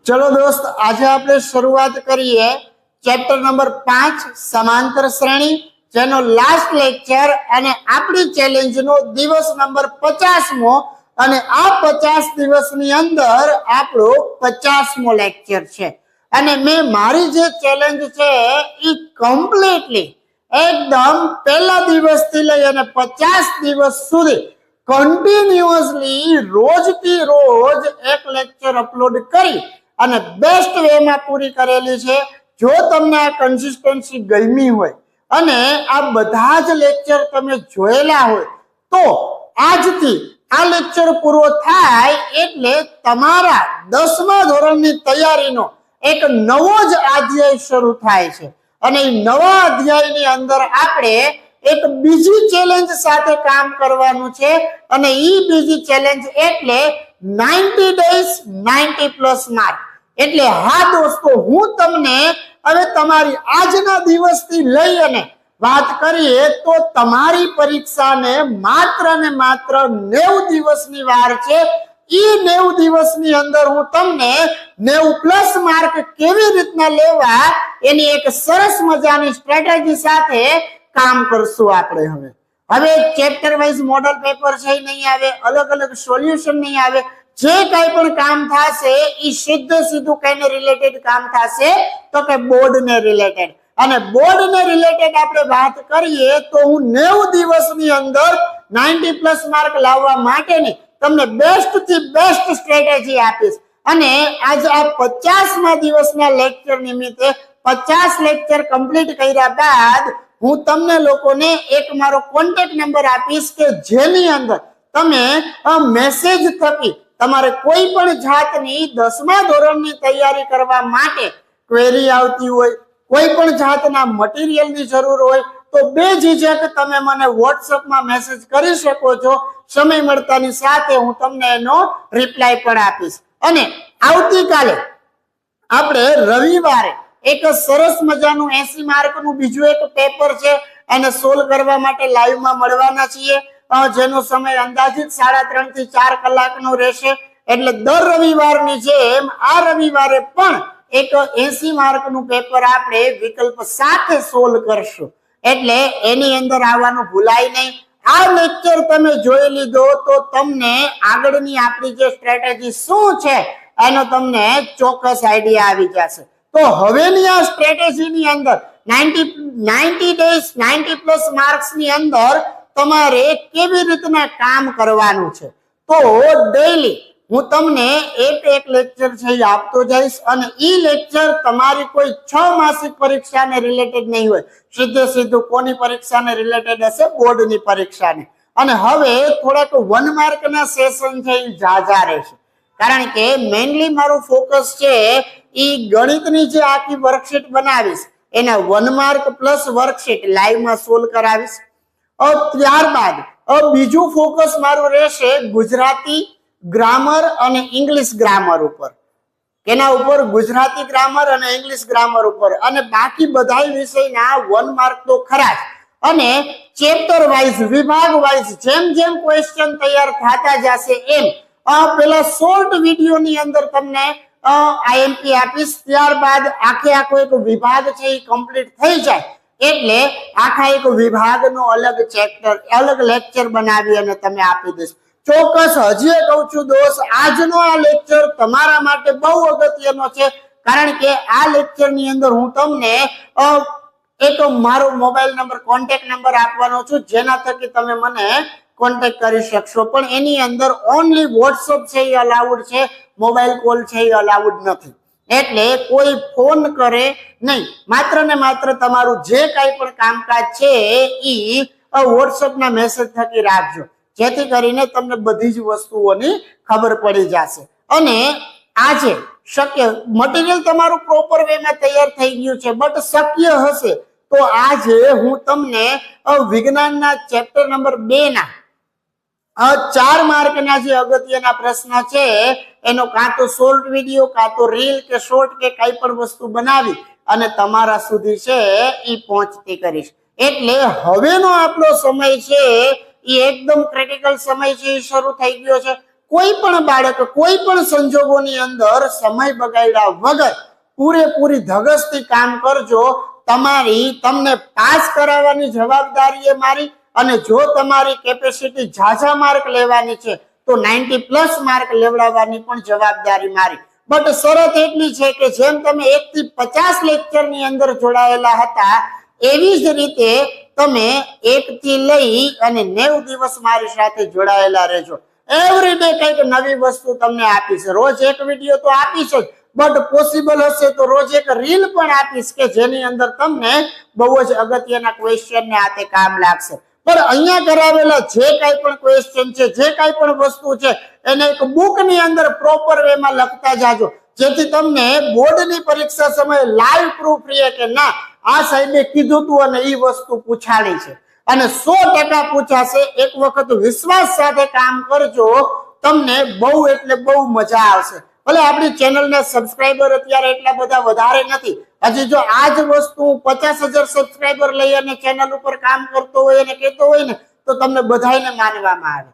चलो दोस्त, आज आप शुरुआत करिए चैप्टर नंबर 5 समांतर श्रेणी जेनो लास्ट लेक्चर અને આપણી ચેલેન્જ નો દિવસ નંબર 50મો અને આ 50 દિવસની અંદર આપણો 50મો લેક્ચર છે અને મે મારી જે ચેલેન્જ છે ઈ કમ્પ્લીટલી એકદમ પહેલા દિવસથી લઈ અને 50 દિવસ સુધી કન્ટિન્યુઅસલી રોજથી રોજ એક લેક્ચર અપલોડ કરી અને બેસ્ટ વે માં પૂરી કરેલી છે। જો તમને આ કન્સિસ્ટન્સી ગમી હોય અને આ બધા જ લેક્ચર તમે જોયેલા હોય તો આજથી આ લેક્ચર પૂરો થાય એટલે તમારા 10મા ધોરણની તૈયારીનો એક નવો જ અધ્યાય શરૂ થાય છે અને એ નવા અધ્યાયની અંદર આપણે એક બીજી ચેલેન્જ સાથે કામ કરવાનું છે અને ઈ બીજી ચેલેન્જ એટલે 90 days 90+ માર્ક। એટલે હા દોસ્તો, હું તમને હવે તમારી આજના દિવસથી લઈ અને વાત કરીએ તો તમારી પરીક્ષાને માત્ર ને માત્ર 90 દિવસની વાર છે। ઈ 90 દિવસની અંદર હું તમને 90+ માર્ક કેવી રીતના લેવા એની એક સરસ મજાની સ્ટ્રેટેજી સાથે કામ કરશું આપણે। હવે ચેપ્ટર વાઇઝ મોડલ પેપર છે નહીં આવે, અલગ અલગ સોલ્યુશન નહીં આવે, જે કઈ પણ કામ થશે ઈ સીધું કઈને રિલેટેડ કામ થશે તો કે બોર્ડ ને રિલેટેડ। અને બોર્ડ ને રિલેટેડ આપણે વાત કરીએ તો હું 90 દિવસની અંદર 90+ માર્ક લાવવા માટેની તમને બેસ્ટ થી બેસ્ટ સ્ટ્રેટેજી આપીશ અને આજ આ 50મા દિવસના લેક્ચર નિમિત્તે 50 લેક્ચર કમ્પ્લીટ કર્યા બાદ હું તમને લોકોને એક મારો કોન્ટેક્ટ નંબર આપીશ કે જેની અંદર તમે મેસેજ થકી તમારે કોઈ પણ જાતની 10મા ધોરણની તૈયારી કરવા માટે ક્વેરી આવતી હોય, કોઈ પણ જાતના મટીરીયલની જરૂર હોય તો બેઝિઝક તમે મને વોટ્સએપમાં મેસેજ કરી શકો છો। સમય મળતાની સાથે હું તમને એનો રિપ્લાય પણ આપીશ। અને આવતીકાલે આપણે રવિવારે એક સરસ મજાનું 80 માર્કનું બીજું એક પેપર છે એને સોલ્વ કરવા માટે લાઈવમાં મળવાના છીએ, જેનો સમય અંદાજિત 3.5 થી 4 કલાકનો રહેશે। એટલે દર રવિવારની જેમ આ રવિવારે પણ એક 80 માર્કનું પેપર આપણે વિકલ્પ સાથે સોલ્વ કરશું, એટલે એની અંદર આવવાનું ભૂલાય નહીં। આ લેક્ચર તમે જોઈ લીધો તો તમને આગળની આપણી જે સ્ટ્રેટેજી શું છે એનો તમને ચોક્કસ આઈડિયા આવી જશે। તો હવેની આ સ્ટ્રેટેજીની અંદર 90 days 90+ માર્ક્સ ની અંદર તમારે કેવી રીતના કામ કરવાનું છે તો ડેઈલી હું તમને એક લેક્ચર છે એ આપતો જઈશ અને ઈ લેક્ચર તમારી કોઈ 6 માસિક પરીક્ષાને રિલેટેડ નહીં હોય, સીધું કોની પરીક્ષાને રિલેટેડ હશે? બોર્ડની પરીક્ષાને। અને હવે થોડાક 1 માર્કના સેશન છે એ જાજા રહેશે, કારણ કે મેઇનલી મારું ફોકસ છે ઈ ગણિતની જે આખી વર્કશીટ બનાવીશ એના 1 માર્ક પ્લસ વર્કશીટ લાઈવમાં સોલ્વ કરાવીશ। ત્યારબાદ બીજું ફોકસ મારું રહેશે ગુજરાતી ગ્રામર અને ઇંગ્લિશ ગ્રામર ઉપર, એના ઉપર ગુજરાતી ગ્રામર અને ઇંગ્લિશ ગ્રામર ઉપર, અને બાકી બધા વિષયના 1 માર્ક તો ખરા જ। અને ચેપ્ટર વાઇઝ વિભાગ વાઇઝ જેમ જેમ ક્વેશ્ચન તૈયાર થતા જશે એમ પેલા શોર્ટ વિડીયોની અંદર તમને આઈએમપી આપીશ। ત્યારબાદ આખો એક વિભાગ છે એ કમ્પ્લીટ થઈ જાય એટલે આખા એક વિભાગનો અલગ ચેપ્ટર અલગ લેક્ચર બનાવી અને તમે આપી દેશો। ચોક્કસ હજી કહું છું દોસ્ત, આજનો આ લેક્ચર તમારા માટે બહુ અગત્યનો છે, કારણ કે આ લેક્ચરની અંદર હું તમને એક મારો મોબાઈલ નંબર કોન્ટેક્ટ નંબર આપવાનો છું જેના થકી તમે મને કોન્ટેક્ટ કરી શકશો, પણ એની અંદર ઓનલી વોટ્સઅપ છે એ અલાઉડ છે, મોબાઈલ કોલ છે એ અલાઉડ નથી। એટલે કોઈ ફોન કરે નહીં, માત્ર ને માત્ર તમારું જે કાંઈ પણ કામકાજ છે ઈ વોટ્સઅપના મેસેજ થકી રાખજો, જેથી કરીને તમને બધી જ વસ્તુઓની ખબર પડી જશે। અને આજે શક્ય મટીરિયલ તમારું પ્રોપર વેમાં તૈયાર થઈ ગયું છે, બટ શક્ય હશે તો આજે હું તમને વિજ્ઞાનના ચેપ્ટર નંબર 2 ના 4 માર્કના જે અગત્યના પ્રશ્ન છે એનો કાં તો શોર્ટ વિડીયો કાં તો રીલ કે શોર્ટ કે કઈ પણ વસ્તુ બનાવી અને તમારા સુધી છે એ પહોંચતી કરીશ। એટલે હવેનો આપણો સમય છે એ એકદમ ક્રિટિકલ સમય છે એ શરૂ થઈ ગયો છે। કોઈ પણ બાળક કોઈ પણ સંજોગોની અંદર સમય બગાડ્યા વગર પૂરેપૂરી ધગસથી કામ કરજો. તમને પાસ કરાવવાની જવાબદારી એ મારી, અને જો તમારી કેપેસિટી ઝાઝા માર્ક લેવાની છે તો 90+ માર્ક લેવડાવવાની પણ જવાબદારી મારી. બટ શરત એટલી છે કે જેમ તમે 1 થી 50 લેક્ચરની અંદર જોડાયેલા હતા એવી જ રીતે તમે 1 થી લઈ અને 90 દિવસ મારી સાથે જોડાયેલા રહેજો. એવરી ડે કંઈક નવી વસ્તુ તમને આપીશ. રોજ એક વિડીયો તો આપીશ જ, બટ પોસિબલ હશે તો રોજ એક રીલ પણ આપીશ કે જેની અંદર તમને બહુ જ અગત્યના ક્વેશ્ચન ને આતે કામ લાગશે. પણ અહીંયા કરાવેલા જે કાંઈ પણ ક્વેશ્ચન છે, જે કાંઈ પણ વસ્તુ છે એને એક બુક ની અંદર પ્રોપર વેમાં લખતા જાજો, જેથી તમને બોર્ડની પરીક્ષા સમયે લાઈવ પ્રૂફ રહે કે ના આ સાહેબે કીધું તું અને એ વસ્તુ પૂછાડી છે. અને 100% પૂછાશે. એક વખત વિશ્વાસ સાથે કામ કરજો, તમને બહુ એટલે બહુ મજા આવશે. ભલે આપણી ચેનલના સબસ્ક્રાઇબર અત્યારે એટલા બધા વધારે નથી, હજી જો આ જ વસ્તુ 50,000 સબસ્ક્રાઇબર લઈ અને ચેનલ ઉપર કામ કરતો હોય અને કહેતો હોય ને તો તમને બધાને માનવામાં આવે.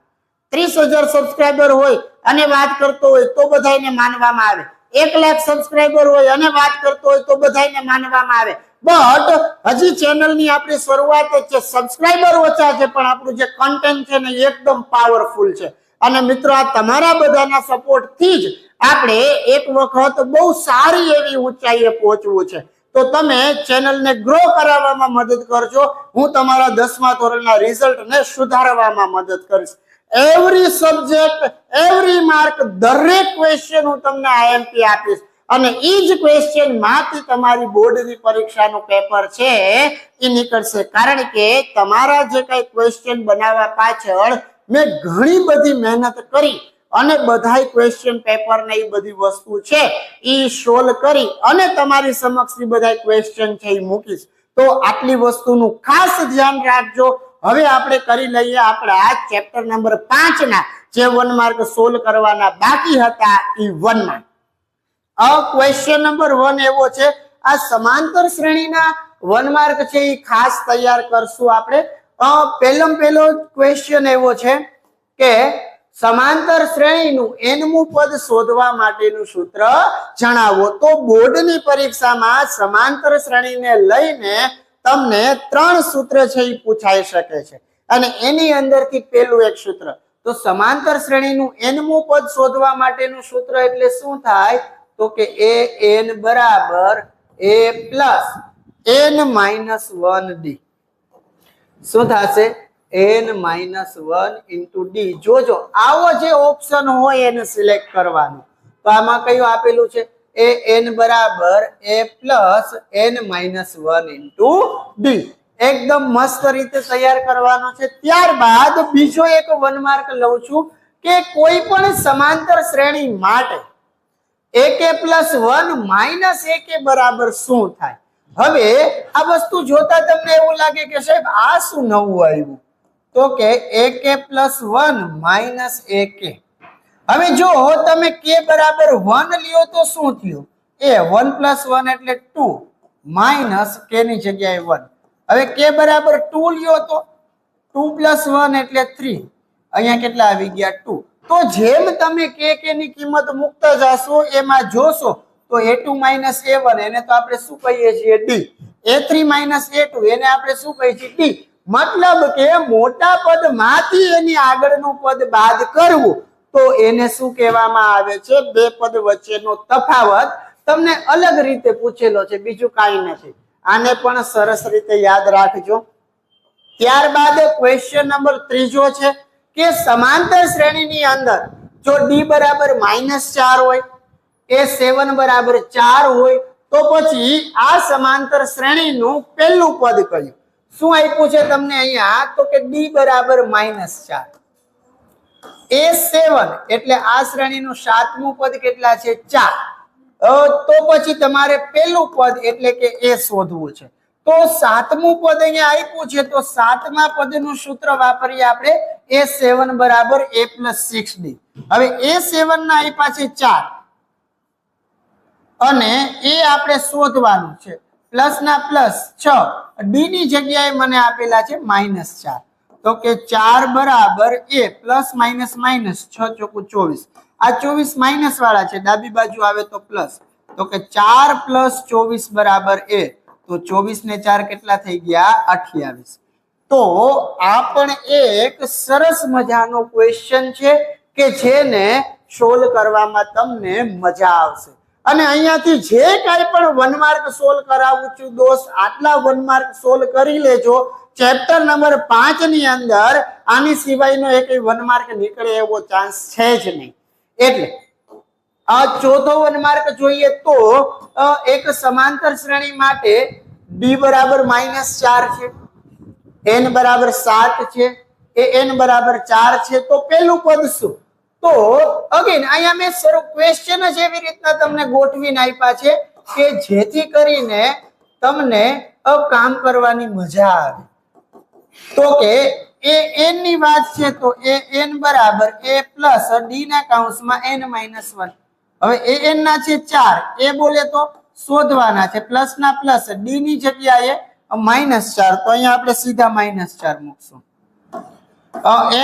30,000 સબસ્ક્રાઇબર હોય અને વાત કરતો હોય તો બધાને માનવામાં આવે. 1 લાખ સબસ્ક્રાઇબર હોય અને વાત કરતો હોય તો બધાને માનવામાં આવે. બટ હજી ચેનલની આપણી શરૂઆત જ છે, સબસ્ક્રાઇબર ઓછા છે, પણ આપણું જે કન્ટેન્ટ છે ને એકદમ પાવરફુલ છે. અને મિત્રો આ તમારા બધાના સપોર્ટથી જ આપણે એક વખત બહુ સારી એવી ઊંચાઈએ પહોંચવું છે. તો તમે ચેનલને ગ્રો કરાવવામાં મદદ કરજો. હું તમારા 10મા ધોરણના રિઝલ્ટને સુધારવામાં મદદ કરીશ. એવરી સબ્જેક્ટ, એવરી માર્ક, દરેક ક્વેશ્ચન હું તમને આઈએમપી આપીશ, અને એ જ ક્વેશ્ચન માંથી તમારી બોર્ડની પરીક્ષાનું પેપર છે એ નીકળશે. કારણ કે તમારા જે કઈ ક્વેશ્ચન બનાવવા પાછળ મેં ઘણી બધી મહેનત કરી અને બધાય ક્વેશ્ચન પેપર ને એ બધી વસ્તુ છે એ સોલ્વ કરી અને તમારી સમક્ષ એ બધા ક્વેશ્ચન છે એ મૂકીશ. તો આટલી વસ્તુનું ખાસ ધ્યાન રાખજો. હવે આપણે કરી લઈએ આપણા ચેપ્ટર નંબર 5 ના જે 1 માર્ક સોલ્વ કરવાના બાકી હતા એ 1 માર્ક. ક્વેશ્ચન નંબર 1 એવો છે, આ સમાંતર શ્રેણીના 1 માર્ક છે એ ખાસ તૈયાર કરશું આપણે. પહેલો ક્વેશ્ચન એવો છે કે સમાંતર શ્રેણીનું nમું પદ શોધવા માટેનું સૂત્ર જણાવો. તો બોર્ડની પરીક્ષામાં સમાંતર શ્રેણીને લઈને તમને 3 સૂત્ર છે એ પૂછાઈ શકે છે, અને એની અંદરથી પહેલું એક સૂત્ર. તો સમાંતર શ્રેણીનું nમું પદ શોધવા માટેનું સૂત્ર એટલે શું થાય? તો કે an બરાબર a પ્લસ n-1d. શું થશે? n-1 into d. જોજો આવો જે ઓપ્શન હોય એને સિલેક્ટ કરવાનું. તો આમાં કયું આપેલું છે? an બરાબર a plus n-1 into d. એકદમ મસ્ત રીતે તૈયાર કરવાનો છે. ત્યારબાદ બીજો એક 1 માર્ક લઉં છું કે કોઈ પણ સમાંતર શ્રેણી માટે ak+1 માઇનસ ak બરાબર શું થાય? હવે આ વસ્તુ જોતા તમને એવું લાગે કે સાહેબ આ શું નવું આવ્યું? તો કે ak+1 માઇનસ ak. હવે જો તમે k બરાબર 1 લ્યો તો શું થયું? એ 1+1 એટલે 2 માઇનસ k ની જગ્યાએ 1. હવે k બરાબર 2 લ્યો તો 2+1 એટલે 3. અહીંયા કેટલા આવી ગયા? 2. તો જેમ તમે k ની કિંમત મૂકતા જાશો એમાં જોશો તો a2 માઇનસ a1 એને તો આપણે શું કહીએ છીએ? d. a3 માઇનસ a2 એને આપણે શું કહીએ છીએ? d. મતલબ કે મોટા પદ માંથી એની આગળનું પદ બાદ કરવું તો એને શું કહેવામાં આવે છે? બે પદ વચ્ચેનો તફાવત તમને અલગ રીતે પૂછેલો છે, બીજું કાંઈ નથી. આને પણ સરસ રીતે યાદ રાખજો. ત્યારબાદ ક્વેશ્ચન નંબર 3 છે કે સમાંતર શ્રેણીની અંદર જો d બરાબર -4 હોય, a7 બરાબર 4 હોય તો પછી આ સમાંતર શ્રેણીનું પહેલું પદ કયું? શું આપ્યું છે તમને અહીંયા? તો કે d બરાબર -4. a7 એટલે આ શ્રેણીનું 7મું પદ કેટલા છે? 4. તો પછી તમારે પહેલું પદ એટલે કે a શોધવું છે. તો 7મું પદ અહીંયા આપ્યું છે, તો 7મા પદનું સૂત્ર વાપરીએ આપણે. a7 બરાબર a+6d. હવે a7 ના આપ્યા છે 4 અને એ આપણે શોધવાનું છે. પ્લસ ના પ્લસ 6, d ની જગ્યાએ મને આપેલા છે -4. તો કે 4 બરાબર a પ્લસ માઇનસ માઇનસ 6 ચોકુ 24. આ 24 માઇનસ વાળા છે, ડાબી બાજુ આવે તો પ્લસ. તો કે 4 પ્લસ 24 બરાબર a. તો 24 ને 4 કેટલા થઈ ગયા? 28. તો આ પણ એક સરસ મજાનો ક્વેશ્ચન છે કે જેને સોલ્વ કરવામાં તમને મજા આવશે. અને અહીંયાથી જે કાંઈ પણ 1 માર્ક સોલ્વ કરાવું છું દોસ્ત, આટલા 1 માર્ક સોલ્વ કરી લેજો. ચેપ્ટર નંબર 5 ની અંદર આની સિવાયનો એક 1 માર્ક નીકળે એવો ચાન્સ છે જ નહીં. એટલે આ ચોથો 1 માર્ક જોઈએ તો એક સમાંતર શ્રેણી માટે d બરાબર -4 છે, n બરાબર 7 છે, n બરાબર 4 છે. તો પેલું પદ શું? તો અગેન અહીંયા મેં ક્વેશ્ચન જ એવી રીતના તમને ગોઠવીને આપ્યા છે કે જેથી કરીને તમને કામ કરવાની મજા આવે. તો કે n ની વાત છે તો n બરાબર a પ્લસ d ના કૌંસમાં n -1. હવે an ના છે 4, એ બોલે તો શોધવાના છે, પ્લસ ના પ્લસ, d ની જગ્યાએ -4. તો અહીંયા આપણે સીધા -4 મૂકશું.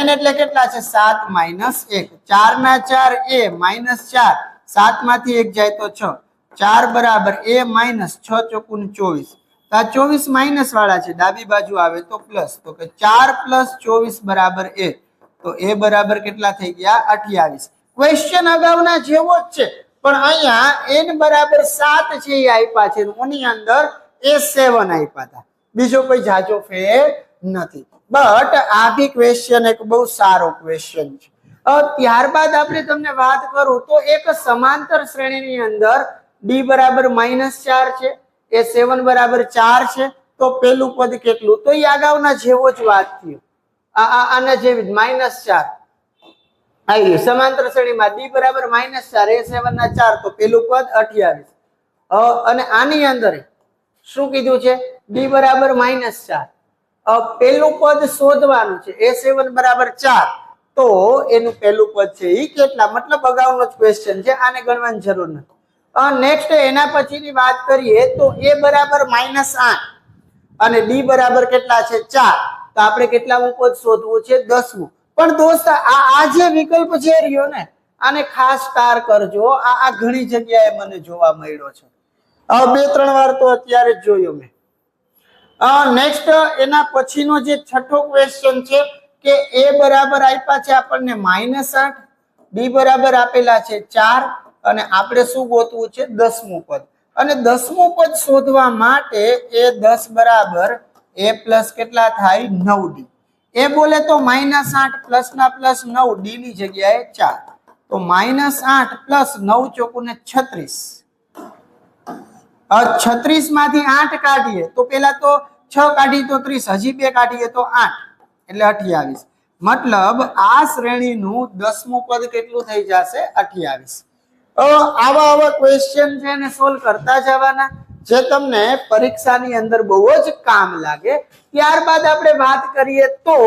n એટલે કેટલા છે? 7 - 1. 4 ના 4 a -4, 7 માંથી 1 જાય તો 6. 4 બરાબર a - 6 ચોકુ 24. તો આ 24 માઇનસ વાળા છે, ડાબી બાજુ આવે તો પ્લસ. તો કે 4 પ્લસ 24 બરાબર a. તો a બરાબર કેટલા થઈ ગયા? 28. ક્વેશ્ચન અગાઉના જેવો જ છે, પણ અહીંયા n બરાબર 7 છે એ આપ્યા છે, ઓની અંદર a 7 આપ્યા હતા. બીજો કોઈ જાજો ફેર નથી. બટ આ બી ક્વેશ્ચન એક બહુ સારો ક્વેશ્ચન છે. ત્યારબાદ આપણે તમને વાત કરું તો એક સમાંતર શ્રેણીની અંદર d બરાબર -4 છે, એ 7 બરાબર 4 છે. તો પેલું પદ કેટલું? તો એ અગાઉના જેવો જ વાત થયો, આના જેવી જ -4 આવી. સમાંતર શ્રેણીમાં d બરાબર -4, એ 7 ના 4, તો પેલું પદ 28. અને આની અંદર શું કીધું છે? d બરાબર -4. પેલું પદ શોધવાનું છે, એ 7 બરાબર 4. તો એનું પેલું પદ છે એ કેટલા? મતલબ અગાઉનો જ ક્વેશ્ચન છે, આને ગણવાની જરૂર નથી. નેક્સ્ટ એના પછીની વાત કરીએ તો a બરાબર -8 અને d બરાબર કેટલા છે? 4. તો આપણે કેટલામું પદ શોધવું છે? 10મું. પણ દોસ્ત આ જે વિકલ્પ છે રહ્યો ને, આને ખાસ સ્ટાર કરજો. આ ઘણી જગ્યાએ મને જોવા મળ્યો છે, 2-3 વાર તો અત્યારે જ જોયો મેં. નેક્સ્ટ એના પછીનો જે છઠ્ઠો ક્વેશ્ચન છે કે a બરાબર આપ્યા છે આપણને -8, d બરાબર આપેલા છે 4, અને આપણે શું ગોતવું છે? 10મું પદ. અને 10મું પદ શોધવા માટે એ 10 બરાબર a પ્લસ કેટલા થાય? 9d. એ બોલે તો -8 પ્લસ ના પ્લસ 9, d ની જગ્યાએ 4. તો -8 પ્લસ 9 ચોકુ 36. 36 માંથી 8 કાઢીએ તો પેલા તો 6 કાઢી તો 30, હજી 2 કાઢીએ તો 8, એટલે 28. મતલબ આ શ્રેણીનું 10મું પદ કેટલું થઈ જશે? 28. આવા ક્વેશ્ચન છે ને સોલ્વ કરતા જવાના, જે તમને પરીક્ષાની અંદર બહુ જ કામ લાગે. ત્યારબાદ આપણે વાત કરીએ તો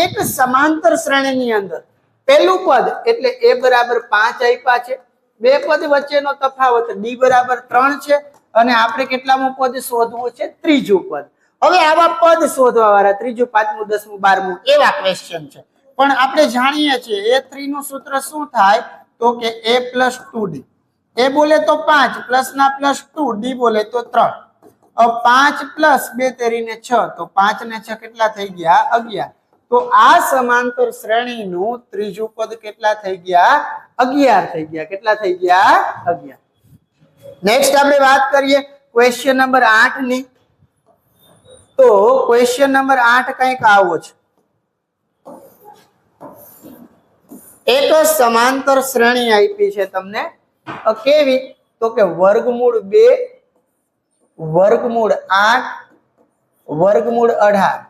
એક સમાંતર શ્રેણીની અંદર પહેલું પદ એટલે a બરાબર 5 આપ્યા છે, બે પદ વચ્ચેનો તફાવત d બરાબર 3 છે, અને આપણે કેટલામું પદ શોધવું છે? ત્રીજું પદ. હવે આવા પદ શોધવા વાળા ત્રીજું, પાંચમું, 10મું, 12મું એવા ક્વેશ્ચન છે. પણ આપણે જાણીએ છીએ a3 નું સૂત્ર શું થાય? તો કે a પ્લસ 2d. એ બોલે તો 5, પ્લસ ના પ્લસ 2, d બોલે તો 3. 5 પ્લસ 2 તેરીને 6, તો 5 ને 6 કેટલા થઈ ગયા? 11. તો આ સમાંતર શ્રેણીનું ત્રીજું પદ કેટલા થઈ ગયા? 11 થઈ ગયા. કેટલા થઈ ગયા? 11. નેક્સ્ટ આપણે વાત કરીએ ક્વેશ્ચન નંબર 8 ની. તો ક્વેશ્ચન નંબર 8 કંઈક આવો છે. એક સમાંતર શ્રેણી આપી છે તમને, કેવી? તો કે વર્ગમૂળ 2, વર્ગમૂળ 8, વર્ગમૂળ 18.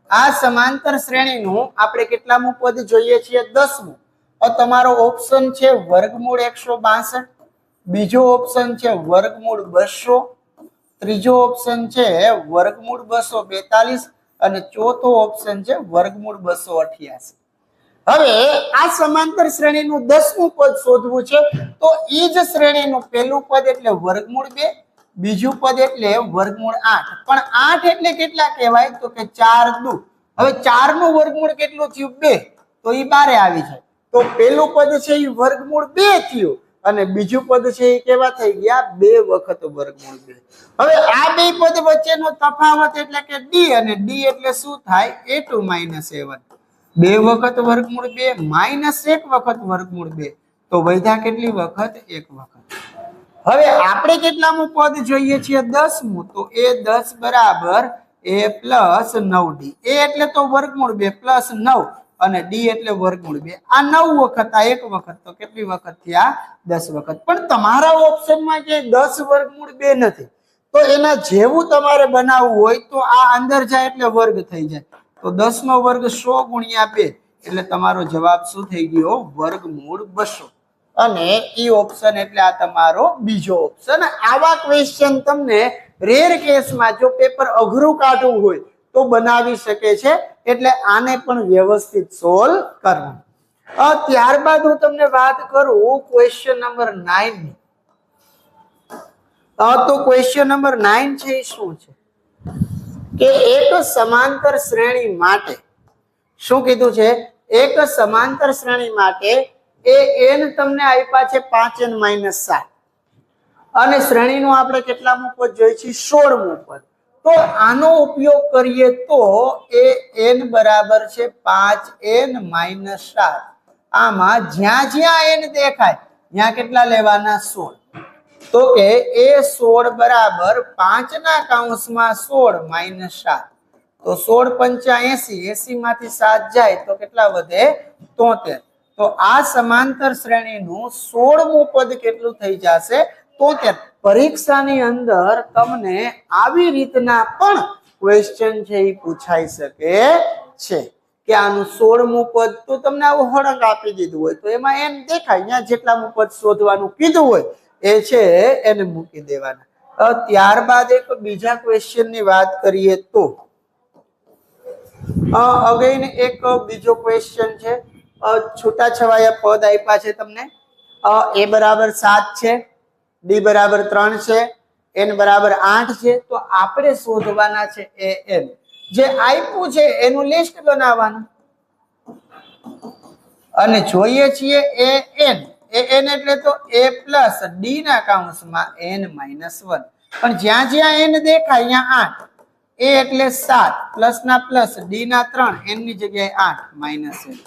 આ સમાંતર શ્રેણીનું આપણે કેટલામું પદ જોઈએ છીએ? 10મું. તમારો ઓપ્શન છે વર્ગમૂળ 162, બીજો ઓપ્શન છે વર્ગમૂળ 200, ત્રીજો ઓપ્શન છે વર્ગમૂળ 242, અને ચોથો ઓપ્શન છે વર્ગમૂળ 288. હવે આ સમાંતર શ્રેણીનું 10મું પદ શોધવું છે. તો એ જ શ્રેણીનું પહેલું પદ એટલે વર્ગમૂળ 2, બીજું પદ એટલે વર્ગમૂળ 8. પણ 8 એટલે કેટલા કહેવાય? તો કે 4 દુ. હવે 4 નું વર્ગમૂળ કેટલું થયું 2, તો એ બારે આવી જાય. તો પેલું પદ છે એ વર્ગમૂળ 2 થયું અને બીજું પદ છે એ કેવા થઈ ગયા 2 વખત વર્ગમૂળ 2. હવે આ બે પદ વચ્ચેનો તફાવત એટલે કે d, અને d એટલે શું થાય a2 - a1. 2 વખત વર્ગમૂળ 2 માઇનસ 1 વખત વર્ગમૂળ 2, તો વધ્યા કેટલી વખત 1 વખત. હવે આપણે કેટલામું પદ જોઈએ છીએ 10મું, તો એ 10 બરાબર a પ્લસ 9d. a એટલે તો વર્ગમૂળ 2 પ્લસ 9 અને d એટલે વર્ગમૂળ 2. આ 9 વખત, આ 1 વખત, તો કેટલી વખત થયા 10 વખત. પણ તમારા ઓપ્શનમાં જે 10 વર્ગમૂળ 2 નથી, તો એના જેવું તમારે બનાવવું હોય તો આ અંદર જાય એટલે વર્ગ થઈ જાય. તો 10 નો વર્ગ 100 ગુણ્યા 2 એટલે તમારો જવાબ શું થઈ ગયો વર્ગમૂળ 200. અને ઈ ઓપ્શન એટલે આ તમારો બીજો ઓપ્શન. આવા ક્વેશ્ચન તમને રેર કેસમાં જો પેપર અઘરું કાઢવું હોય તો બનાવી શકે છે, એટલે આને પણ વ્યવસ્થિત સોલ્વ કરવું. ત્યારબાદ હું તમને વાત કરું ક્વેશ્ચન નંબર 9 ની. તો ક્વેશ્ચન નંબર 9 છે એ શું છે કે એક સમાંતર શ્રેણી માટે શું કીધું છે, એક સમાંતર શ્રેણી માટે એ n તમને આપ્યા છે 5n - 7 અને શ્રેણીનું આપણે કેટલામું પદ જોઈએ છે 16મું પદ. તો આનો ઉપયોગ કરીએ તો એ n બરાબર છે 5n - 7. આમાં જ્યાં જ્યાં n દેખાય ત્યાં કેટલા લેવાના 16. તો કે એ 16 બરાબર 5 ના કૌંસમાં 16 - 7. તો 16 પંચા 80, 80 માંથી 7 જાય તો કેટલા વધે 73. તો આ સમાંતર શ્રેણીનું 16મું પદ કેટલું થઈ જશે 73. પરીક્ષાની અંદર તમને આવી રીતના પણ ક્વેશ્ચન છે એ પૂછાઈ શકે છે કે આનું 16મું પદ, તો તમને આવું હળંગ આપી દીધું હોય તો એમાં n દેખાય, ત્યાં જેટલામું પદ શોધવાનું કીધું હોય એ છે એને મૂકી દેવાના. ત્યારબાદ એક બીજા ક્વેશ્ચન ની વાત કરીએ તો અગેન એક બીજો ક્વેશ્ચન છે. છૂટાછવાયા પદ આપ્યા છે તમને. a બરાબર 7 છે, d બરાબર 3 છે, n બરાબર 8 છે. તો આપણે શોધવાના છે an. જે આપ્યું છે એનું લિસ્ટ બનાવવાનું અને જોઈએ છીએ an. an એટલે તો a પ્લસ d ના કૌંસમાં n - 1. પણ જ્યાં જ્યાં n દેખાય ત્યાં 8. a એટલે 7 પ્લસ ના પ્લસ, d ના 3, n ની જગ્યાએ 8 - 1.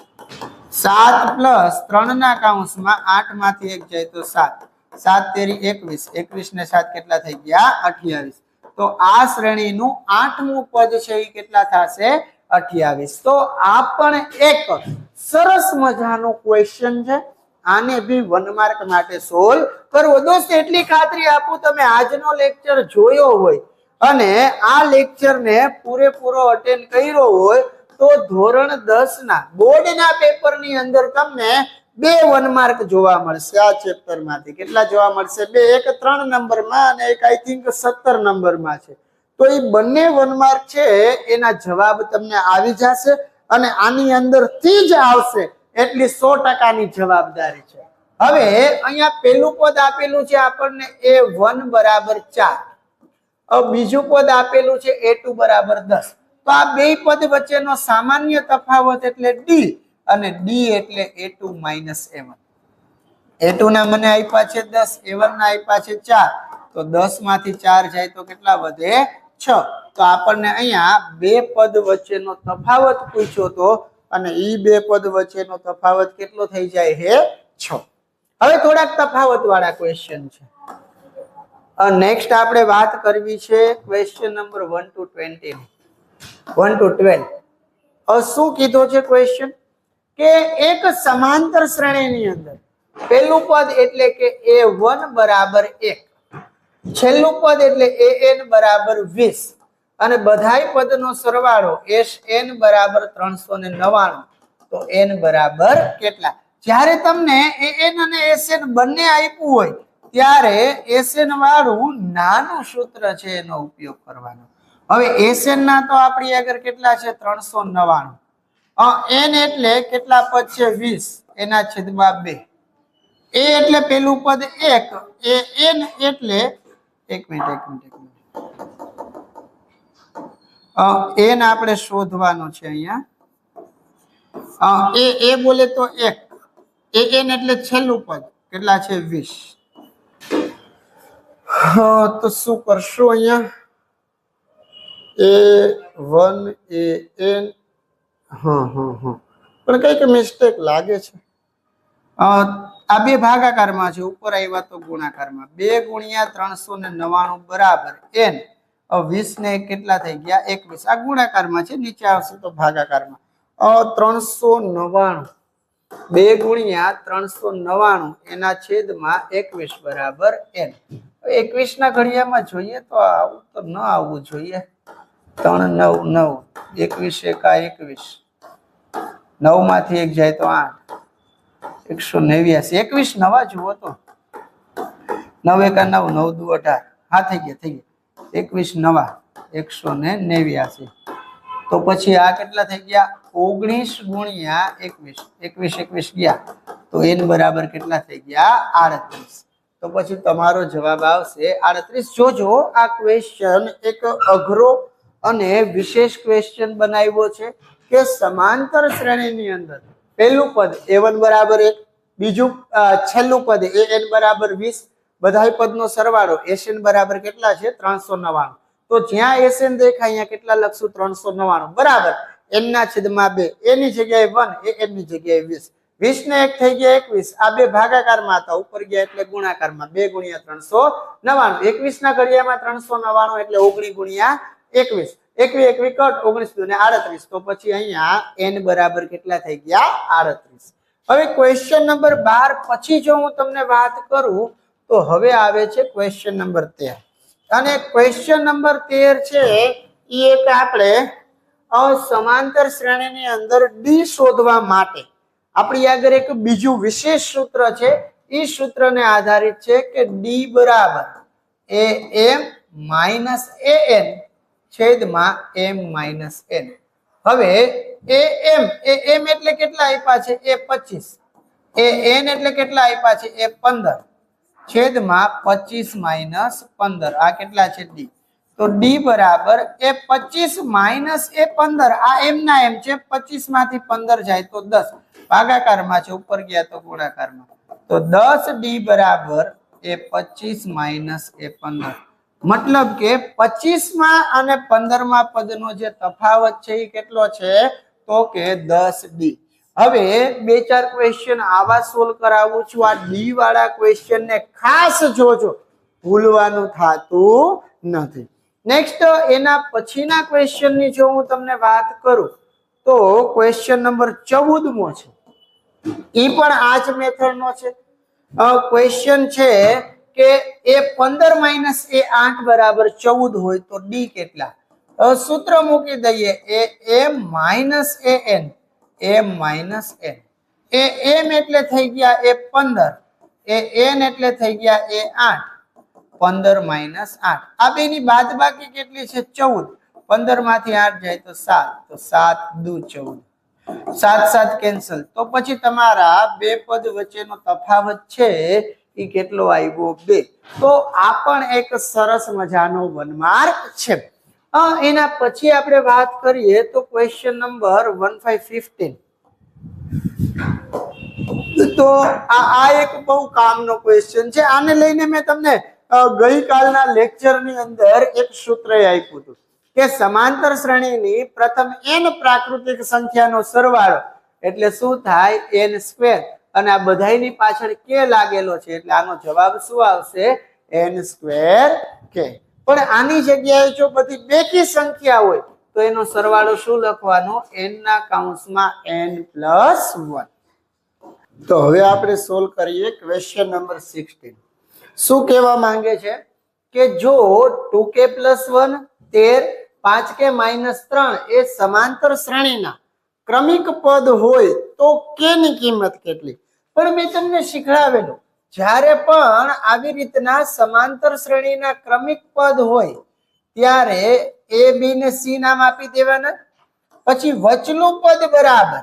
7 પ્લસ 3 ના કૌંસમાં 8 માંથી 1 જાય તો 7. 7 તેરી 21, 21 ને 7 કેટલા થઈ ગયા 28. તો આ શ્રેણીનું 8મું પદ છે એ કેટલા થશે 28. તો આ પણ એક સરસ મજાનો ક્વેશ્ચન છે. આને બી 1 માર્ક માટે સોલ્વ કરવો. દોસ્ત એટલી ખાતરી આપું, તમે આજનો લેક્ચર જોયો હોય અને આ લેક્ચરને પૂરેપૂરો અટેન્ડ કર્યો હોય તો ધોરણ 10 ના બોર્ડના પેપરની અંદર તમને 2 1 માર્ક જોવા મળશે. આ ચેપ્ટર માંથી કેટલા જોવા મળશે 2. એક 3 નંબરમાં અને એક આઈ થિંક 17 નંબરમાં છે. તો એ બંને 1 માર્ક છે એના જવાબ તમને આવી જશે અને આની અંદરથી જ આવશે એટલી 100% જવાબદારી છે. હવે અહીંયા પહેલું પદ આપેલું છે આપણને a1 બરાબર 4. બીજું પદ આપેલું છે a2 બરાબર 10. તો આ બે પદ વચ્ચેનો સામાન્ય તફાવત એટલે d અને d એટલે a2 - a1. a2 ના મને આપ્યા છે 10, a1 ના આપ્યા છે 4. તો 10 માંથી 4 જાય તો કેટલા વધે 6. તો આપણને અહીંયા બે પદ વચ્ચેનો તફાવત પૂછ્યો તો અને ઈ બે પદ વચ્ચેનો તફાવત કેટલો થઈ જાય છે 6. હવે થોડાક તફાવત વાળા ક્વેશ્ચન છે. નેક્સ્ટ આપણે વાત કરવી છે ક્વેશ્ચન નંબર 1 to 20 ની. 1 to 12. શું કીધો છે ક્વેશ્ચન કે એક સમાંતર શ્રેણીની અંદર પહેલું પદ એટલે કે a1 બરાબર 1, છેલ્લું પદ એટલે an બરાબર 20 અને બધાય પદનો સરવાળો sn બરાબર 399. તો n બરાબર કેટલા? જ્યારે તમને an અને sn બંને આપ્યું હોય ત્યારે sn વાળું નાનું સૂત્ર છે એનો ઉપયોગ કરવાનો. હવે sn ના તો આપણી આગળ કેટલા છે 399. n એટલે કેટલા પદ છે 20, એના છેદમાં 2. a એટલે પેલું પદ 1, an એટલે એક મિનિટ n આપણે શોધવાનો છે અહીંયા એ બોલે તો 1 an એટલે છેલ્લું પદ કેટલા છે 20 તો શું કરશું અહીંયા a1 an પણ કઈક મિસ્ટેક લાગે છે આ બે ભાગાકારમાં છે ઉપર આવ્યા તો ગુણાકારમાં 2 ગુણ્યા 399 બરાબર n 20 ને કેટલા થઈ ગયા 21 આ ગુણાકારમાં છે નીચે આવશે તો ભાગાકારમાં 399 2 ગુણ્યા 399 એના છેદમાં 21 બરાબર n 21 ના ઘડિયામાં જોઈએ તો આવું તો ન આવવું જોઈએ 399 21 એકા 21 9 માંથી 1 જાય તો 8 189 21 નવા જુઓ તો 9 એકા 9 9 દુ 18 હા થઈ ગયા 21 નવા 189 તો પછી આ કેટલા થઈ ગયા 19 ગુણ્યા 21 21 ગયા તો n બરાબર કેટલા થઈ ગયા 38 તો પછી તમારો જવાબ આવશે 38 જોજો આ ક્વેશ્ચન એક અઘરો અને વિશેષ ક્વેશ્ચન બનાવ્યો છે કે સમાંતર શ્રેણીની અંદર પહેલું પદ a1 બરાબર 1 બીજું છેલ્લું પદ an બરાબર 20 બધાય પદનો સરવાળો sn બરાબર કેટલા છે 399 તો જ્યાં sn દેખાય અહીંયા કેટલા લખશું 399 બરાબર n ના છેદમાં 2 a ની જગ્યાએ 1 an ની જગ્યાએ 20 20 ને 1 થઈ ગયા 21 આ બે ભાગાકારમાં હતા ઉપર ગયા એટલે ગુણાકારમાં 2 ગુણ્યા 399 21 ના ઘડિયામાં 399 એટલે 19 ગુણ્યા 21 21 કટ 19 ને 38 તો પછી અહીંયા n બરાબર કેટલા થઈ ગયા 38 હવે ક્વેશ્ચન નંબર 12 પછી જો હું તમને વાત કરું તો હવે આવે છે ક્વેશ્ચન નંબર 13 અને ક્વેશ્ચન નંબર 13 છે એ એક આપણે સમાંતર શ્રેણીની અંદર ડી શોધવા માટે આપણી આગળ એક બીજું વિશેષ સૂત્ર છે એ સૂત્રને આધારિત છે કે ડી બરાબર am માઈનસ an છેદમાં m માઈનસ n હવે am એટલે કેટલા આપ્યા છે એ 25 an એટલે કેટલા આપ્યા છે એ 15 છેદમાં 25 માઈનસ 15 આ કેટલા છે ડી તો ડી બરાબર એ 25 માઈનસ એ 15 આ m ના m છે 25 માંથી 15 જાય તો 10 ભાગાકારમાં છે ઉપર ગયા તો ગુણાકારમાં તો 10 ડી બરાબર એ 25 માઈનસ એ 15 મતલબ કે 25 માં અને 15 માં પદનો જે તફાવત છે એ કેટલો છે તો કે 10 ડી હવે બે ચાર ક્વેશ્ચન આવા સોલ્વ કરાવું છું આ ડી વાળા ક્વેશ્ચન ને ખાસ જોજો ભૂલવાનું થાતું નથી નેક્સ્ટ એના પછીના ક્વેશ્ચન ની જો હું તમને વાત કરું તો ક્વેશ્ચન નંબર 14મો છે ઈ પણ આ જ મેથડ નો છે ક્વેશ્ચન છે કે એ 15 માઈનસ એ 8 બરાબર 14 હોય તો ડી કેટલા સૂત્ર મૂકી દઈએ એ m minus an m minus n A m એટલે થઈ ગયા એ 15 એ n એટલે થઈ ગયા એ 8 15 માઈનસ 8 આ બેની બાદબાકી કેટલી છે 14 15 માંથી 8 જાય તો 7 તો 7 દુ 14 7 કેન્સલ તો પછી તમારા બે પદ વચ્ચેનો તફાવત છે એ કેટલો આવ્યો 2 તો આ પણ એક સરસ મજાનો વન માર્ક છે એના પછી આપણે વાત કરીએ તો ક્વેશ્ચન નંબર 1515 તો આ એક બહુ કામનો ક્વેશ્ચન છે આને લઈને મેં તમને ગઈકાલના લેક્ચરની અંદર એક સૂત્ર આપ્યું હતું કે સમાંતર શ્રેણીની પ્રથમ n પ્રાકૃતિક સંખ્યાનો સરવાળો એટલે શું થાય n સ્ક્વેર અને આ બધાયની પાછળ કે લાગેલો છે એટલે આનો જવાબ શું આવશે n સ્ક્વેર કે પણ આની જગ્યાએ જો બધી બેકી સંખ્યા હોય તો એનો સરવાળો શું લખવાનો n ના કૌંસમાં n પ્લસ 1 તો હવે આપણે સોલ્વ કરીએ ક્વેશ્ચન નંબર 16 શું કહેવા માંગે છે કે જો 2k + 1 13 5k - 3 એ સમાંતર શ્રેણીના ક્રમિક પદ હોય તો k ની કિંમત કેટલી પણ મેં તમને શીખડાવેલું જ્યારે પણ આવી રીતના સમાંતર શ્રેણીના ક્રમિક પદ હોય ત્યારે a b ને c નામ આપી દેવાના પછી વચલું પદ બરાબર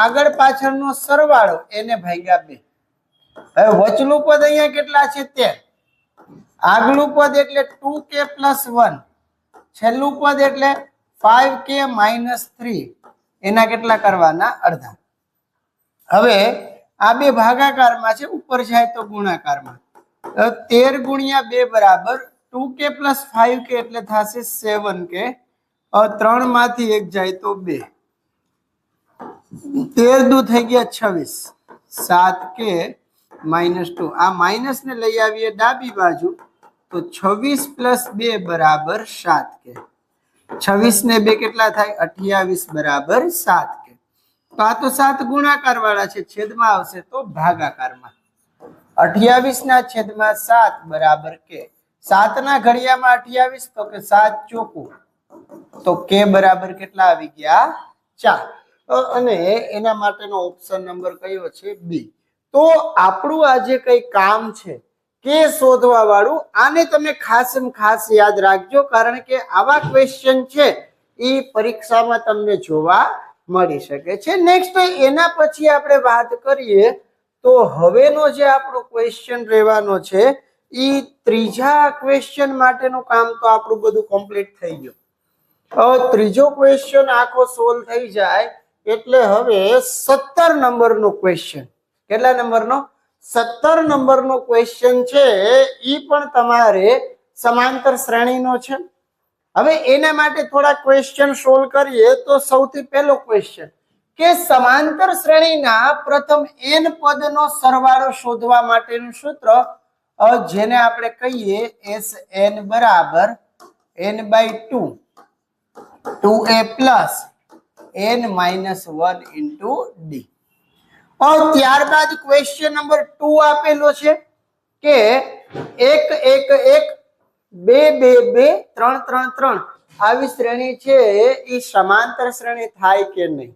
આગળ પાછળનો સરવાળો એને ભાગ્યા 2 હવે વચલું પદ અહીંયા કેટલા છે 13 આગલું પદ એટલે 2k + 1 છેલ્લું પદ એટલે 5k - 3 એના કેટલા કરવાના અડધા. હવે આ બે ભાગાકારમાં છે, ઉપર જાય તો ગુણાકારમાં. 13 × 2 બરાબર 2k + 5k એટલે થશે 7k. 3 માંથી 1 જાય તો 2, 13 દુ થઈ ગયા 26, 7k - 2. આ માઇનસ ને લઈ આવીએ ડાબી બાજુ તો 26 + 2 બરાબર 7k. 26 ને 2 કેટલા થાય? 28 બરાબર 7k. તો આ તો 7 ગુણાકાર વાળા છે, છેદમાં આવશે તો ભાગાકારમાં. 28/7 બરાબર k. 7 ના ઘડિયામાં 28 તો કે 7 ચોકું, તો k બરાબર કેટલા આવી ગયા? 4. અને એના માટેનો ઓપ્શન નંબર કયો છે? બી. તો આપણું આ જે કઈ કામ છે કે શોધવા વાળું, આને તમે ખાસ યાદ રાખજો, કારણ કે આવા ક્વેશ્ચન છે એ પરીક્ષામાં તમને જોવા મળી શકે છે. નેક્સ્ટ એના પછી આપણે વાત કરીએ તો હવેનો જે આપણો ક્વેશ્ચન રહેવાનો છે એ ત્રીજા ક્વેશ્ચન માટેનું કામ તો આપણું બધું કમ્પ્લીટ થઈ ગયું. ત્રીજો ક્વેશ્ચન આખો સોલ્વ થઈ જાય એટલે હવે 17 નંબરનો ક્વેશ્ચન. કેટલા નંબરનો? 17 નંબરનો ક્વેશ્ચન છે એ પણ તમારે સમાંતર શ્રેણીનો છે. હવે એના માટે થોડા ક્વેશ્ચન સોલ્વ કરીએ તો સૌથી પહેલો ક્વેશ્ચન કે સમાંતર શ્રેણીના પ્રથમ n પદનો સરવાળો શોધવા માટેનું સૂત્ર, જેને આપણે કહીએ Sn બરાબર n/2 2a + n - 1 × d. ત્યારબાદ ક્વેશ્ચન નંબર 2 આપેલો છે કે 1 1 1 2 2 2 3 3 3 આવી શ્રેણી છે એ સમાંતર શ્રેણી થાય કે નહીં?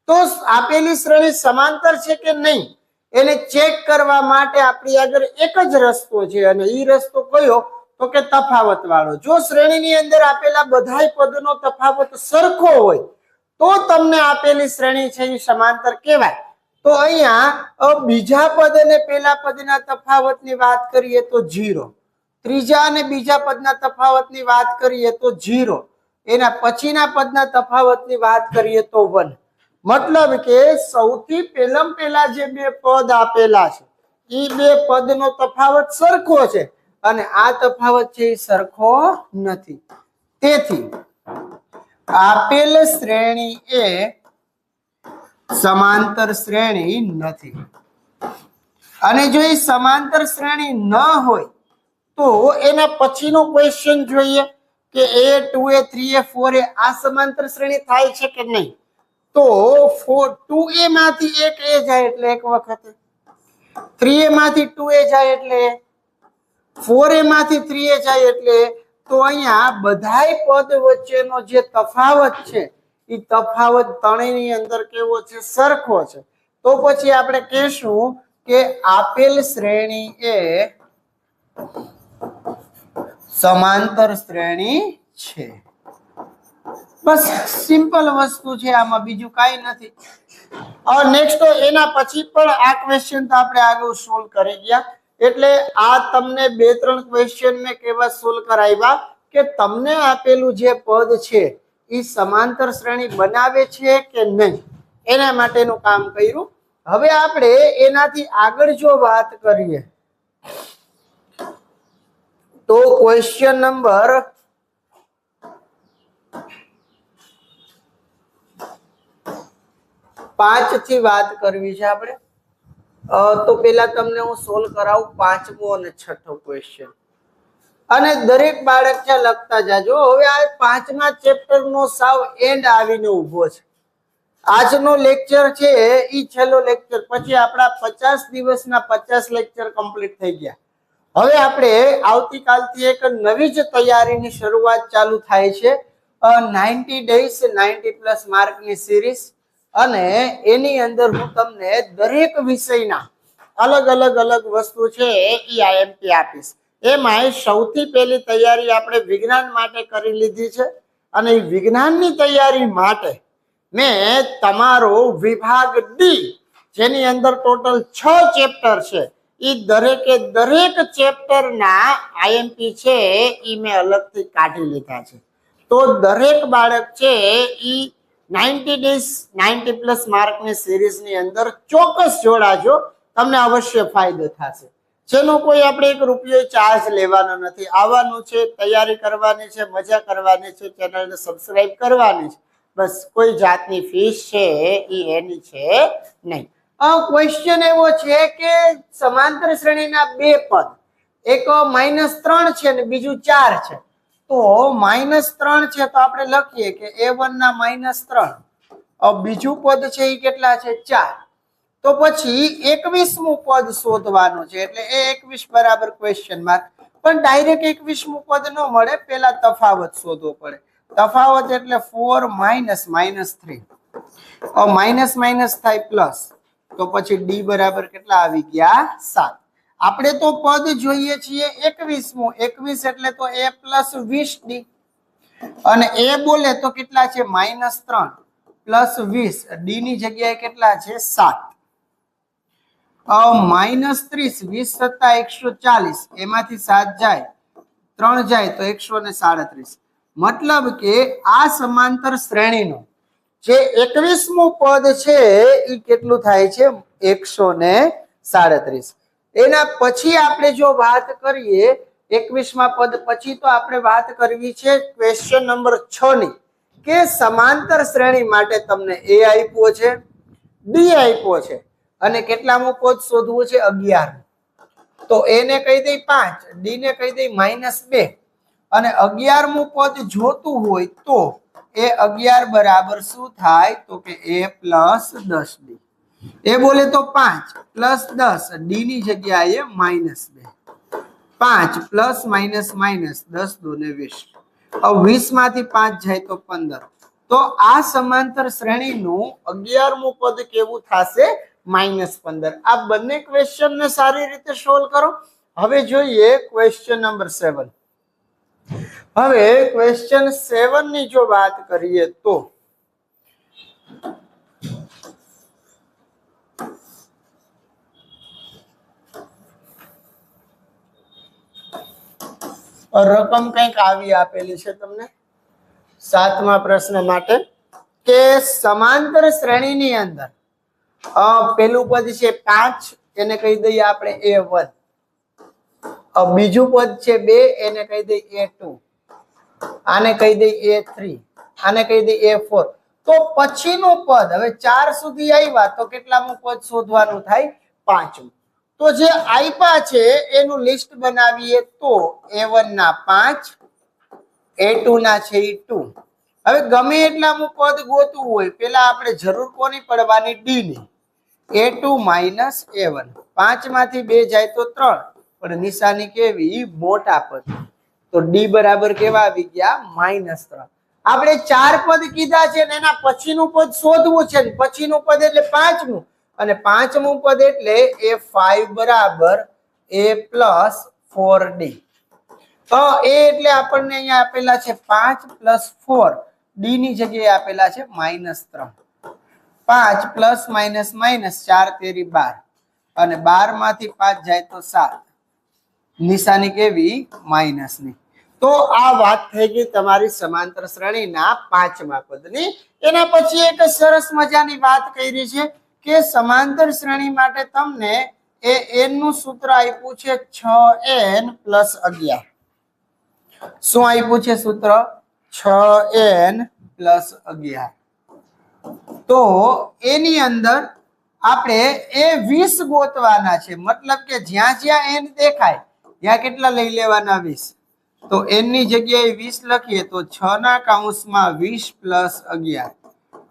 તો આપેલી શ્રેણી સમાંતર છે કે નહીં એને ચેક કરવા માટે આપણી આગળ એક જ રસ્તો છે, અને એ રસ્તો કયો? તો કે તફાવત વાળો. જો શ્રેણીની અંદર આપેલા બધાય પદનો તફાવત સરખો હોય તો તમને આપેલી શ્રેણી છે એ સમાંતર કહેવાય. તો અહીંયા બીજા પદ અને પહેલા પદના તફાવતની વાત કરીએ તો 0, ત્રીજા અને બીજા પદના તફાવતની વાત કરીએ તો 0, એના પછીના પદના તફાવતની વાત કરીએ તો 1. મતલબ કે સૌથી પહેલા જે બે પદ આપેલા છે એ બે પદનો તફાવત સરખો છે, અને આ તફાવત છે એ સરખો નથી. તેથી આપેલ શ્રેણી એ સમાંતર શ્રેણી નથી. અને જો એ સમાંતર શ્રેણી ન હોય તો એના પછીનો ક્વેશ્ચન જોઈએ કે a 2a 3a 4a આ સમાંતર શ્રેણી થાય છે કે નહીં? તો 2a માંથી એક a જાય એટલે એક વખત, 3a માંથી 2a જાય એટલે, 4a માંથી 3a જાય એટલે, તો અહીંયા બધાય પદ વચ્ચેનો જે તફાવત છે એ તફાવત ત્રણેયની અંદર કેવો છે? સરખો છે. તો પછી આપણે કહેશું કે આપેલ શ્રેણી એ સમાંતર શ્રેણી છે. બસ સિમ્પલ વસ્તુ છે, આમાં બીજું કાંઈ નથી. હવે નેક્સ્ટ એના પછી પણ આ ક્વેશ્ચન તો આપણે આગળ સોલ્વ કરી ગયા. એટલે આ તમને 2-3 ક્વેશ્ચન મેં કેવા સોલ્વ કરાવ્યા કે તમને આપેલું જે પદ છે એ સમાંતર શ્રેણી બનાવે છે કે નહીં, એના માટેનું કામ કર્યું. હવે આપણે એનાથી આગળ જો વાત કરીએ તો ક્વેશ્ચન નંબર 5 થી વાત કરવી છે આપણે. તો પેલા તમને હું સોલ્વ કરાવું 5મો અને 6થો ક્વેશ્ચન, અને દરેક બાળક છે લખતા જાજો. હવે આ 5મા ચેપ્ટરનો સાવ એન્ડ આવીને ઊભો છે. આજનો લેક્ચર છે એ છેલ્લો લેક્ચર, પછી આપણા 50 દિવસના 50 લેક્ચર કમ્પ્લીટ થઈ ગયા. હવે આપણે આવતીકાલથી એક નવી જ તૈયારીની શરૂઆત ચાલુ થાય છે, 90 ડેઝ 90+ માર્કની સિરીઝ. અને એની અંદર હું તમને દરેક વિષયના અલગ અલગ વસ્તુ છે એ આઈએમપી આપીશ. એમાં સૌથી પહેલી તૈયારી આપણે વિજ્ઞાન માટે કરી લીધી છે, અને વિજ્ઞાનની તૈયારી માટે મેં તમારો વિભાગ ડી, જેની અંદર ટોટલ 6 ચેપ્ટર છે, એ દરેક ચેપ્ટરના આઈએમપી છે એ મેં અલગથી કાઢી લીધા છે. તો દરેક બાળક છે ઈ 90 ડેઝ 90+ માર્કની સિરીઝની અંદર ચોક્કસ જોડાજો, તમને અવશ્ય ફાયદો થશે. જેનો કોઈ આપણે 1 રૂપિયો ચાર્જ લેવાનો નથી. આવવાનું છે, તૈયારી કરવાની છે, મજા કરવાની છે, ચેનલને સબસ્ક્રાઇબ કરવાની છે, બસ. કોઈ જાતની ફીસ છે ઈ એની છે નહીં. ક્વેશ્ચન એવો છે કે સમાંતર શ્રેણીના બે પદ, એક -3 છે અને બીજું 4 છે. તો -3 છે તો આપણે લખીએ કે a1 ના -3, બીજું પદ છે એ કેટલા છે 4. તો પછી 21મું પદ શોધવાનું છે, એટલે એ 21 બરાબર ક્વેશ્ચન માર્ક. પણ ડાયરેક્ટ 21મું પદ ન મળે, પેલા તફાવત શોધવો પડે. તફાવત એટલે 4 -3, માઇનસ માઇનસ થાય પ્લસ, તો પછી ડી બરાબર કેટલા આવી ગયા 7. આપણે તો પદ જોઈએ છીએ 21મું, 21 એટલે તો a + 20d, અને a બોલે તો કેટલા છે -3 + 20, ડી ની જગ્યાએ કેટલા છે 7. -30, 20 + 140, એમાંથી 7 જાય, 3 જાય તો 137. મતલબ કે આ સમાંતર શ્રેણીનો જે 21મું પદ છે એ કેટલું થાય છે 137. એના પછી આપણે જો વાત કરીએ 21મા પદ પછી, તો આપણે વાત કરવી છે ક્વેશ્ચન નંબર 6 ની, કે સમાંતર શ્રેણી માટે તમને a આપ્યો છે, d આપ્યો છે, અને કેટલામું પદ શોધવું છે 11. તો a ને કહી દઈ 5, d ને કહી દઈ -2, અને 11મું પદ જોતું હોય તો એ 11 બરાબર શું થાય, તો કે a + 10d. એ બોલે તો 5 + 10, ડી ની જગ્યાએ -2, 5 ± -, 10 × 2 = 20. હવે 20 માંથી 5 જાય તો 15. તો આ સમાંતર શ્રેણીનું 11મું પદ કેવું થશે -15. આ બંને ક્વેશ્ચન ને સારી રીતે સોલ્વ કરો. હવે જોઈએ ક્વેશ્ચન નંબર 7. હવે ક્વેશ્ચન 7 ની જો વાત કરીએ તો રકમ કંઈક આવી આપેલી છે તમને 7મા પ્રશ્ન માટે, કે સમાંતર શ્રેણીની અંદર પેલું પદ છે 5, એને કહી દઈએ આપણે a1. બીજું પદ છે 2, એને કહી દઈએ a2. આને કહી દઈએ a3, આને કહી દઈએ a4. તો પછીનું પદ, હવે 4 સુધી આવ્યા તો કેટલામું પદ શોધવાનું થાય 5મું. તો જે આપ્યા છે એનું લિસ્ટ બનાવીએ તો a1 ના 5, a2 ના છે 2. હવે ગમે એટલામું પદ ગોતવું હોય, પેલા આપણે જરૂર કોની પડવાની ડી ની. a2 - a1, 5 માંથી 2 જાય તો 3, પણ નિશાની કેવી મોટા પદ, તો ડી બરાબર કેવા આવી ગયા -3. આપણે 4 પદ કીધા છે ને એના પછીનું પદ શોધવું છે, ને પછીનું પદ એટલે 5મું, અને 5મું પદ એટલે a5 બરાબર a + 4d. એ એટલે આપણને અહીંયા આપેલા છે 5 + 4, ડી ની જગ્યાએ આપેલા છે -3. 5 ± -, 4 તેરી 12, અને 12 માંથી 5 જાય તો 7, નિશાની કેવી માઇનસની. તો આ વાત થઈ ગઈ તમારી સમાંતર શ્રેણીના 5મા પદની. એના પછી એક સરસ મજાની વાત કરી છે કે સમાંતર શ્રેણી માટે તમને n નું સૂત્ર આપ્યું છે 6n + 11. શું આપ્યું છે સૂત્ર? 6n + 11. તો એની અંદર આપણે એ 20 ગોતવાના છે, મતલબ કે જ્યાં જ્યાં n દેખાય ત્યાં કેટલા લઈ લેવાના 20. તો n ની જગ્યાએ 20 લખીએ તો 6 ના કૌંસમાં 20 + 11,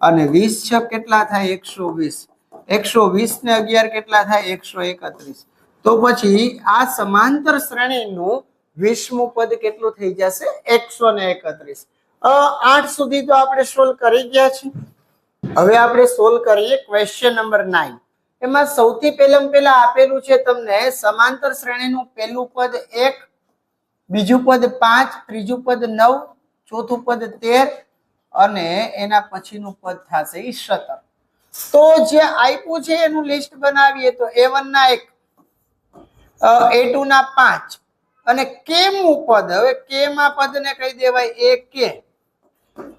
અને 20 6 કેટલા થાય 120, 120 ને 11 કેટલા થાય 131. તો પછી આ સમાંતર શ્રેણીનું 20મું પદ કેટલું થઈ જશે 131. 8 સુધી તો આપણે સોલ્વ કરી ગયા છીએ. હવે આપણે સોલ્વ કરીએ ક્વેશ્ચન નંબર 9. એમાં સૌથી પહેલા આપેલું છે તમને સમાંતર શ્રેણીનું પહેલું પદ 1, બીજું પદ 5, ત્રીજું પદ 9, ચોથું પદ 13, અને એના પછીનું પદ થશે 17. તો જે આપ્યું છે એનું લિસ્ટ બનાવીએ તો a1 ના 1, a2 ના 5, અને k મું પદ, હવે k માં પદને કહી દેવાય ak,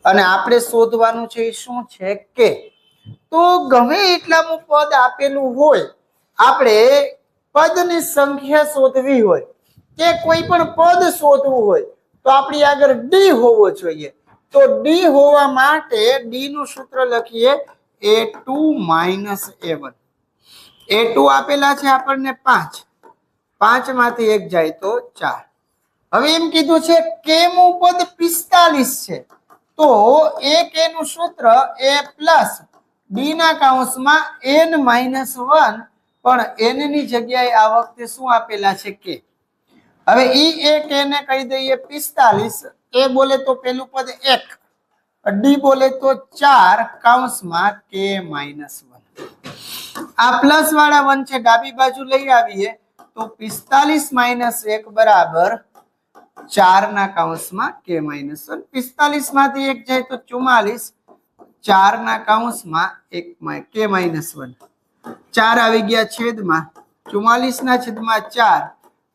અને આપણે શોધવાનું છે એ શું છે કે. તો ગમે એટલાનું પદ આપેલું હોય, આપણે પદની સંખ્યા શોધવી હોય કે કોઈ પણ પદ શોધવું હોય તો આપણી આગળ ડી હોવો જોઈએ. તો ડી હોવા માટે ડી નું સૂત્ર લખીએ a2 માઇનસ a1. a2 આપેલા છે આપણને 5, 5 માંથી 1 જાય તો 4. હવે એમ કીધું છે કે નું પદ 45 છે, તો a k નું સૂત્ર a પ્લસ ડી ના કૌંસમાં n માઇનસ 1, પણ n ની જગ્યાએ આ વખતે શું આપેલા છે કે. હવે ઈ a k ને કહી દઈએ 45, a બોલે તો પેલું પદ 1, ડી બોલે તો 4 કૌંસમાં k માઇનસ 1. આ પ્લસ વાળા 1 છે, ડાબી બાજુ લઈ આવીએ તો 45 માઇનસ 1 બરાબર 4 ના કૌંસમાં k માઇનસ 1. 45 માંથી 1 જાય તો 44, 4 ના કૌંસમાં 1 k માઇનસ 1. 4 આવી ગયા છેદમાં, 44 ના છેદમાં 4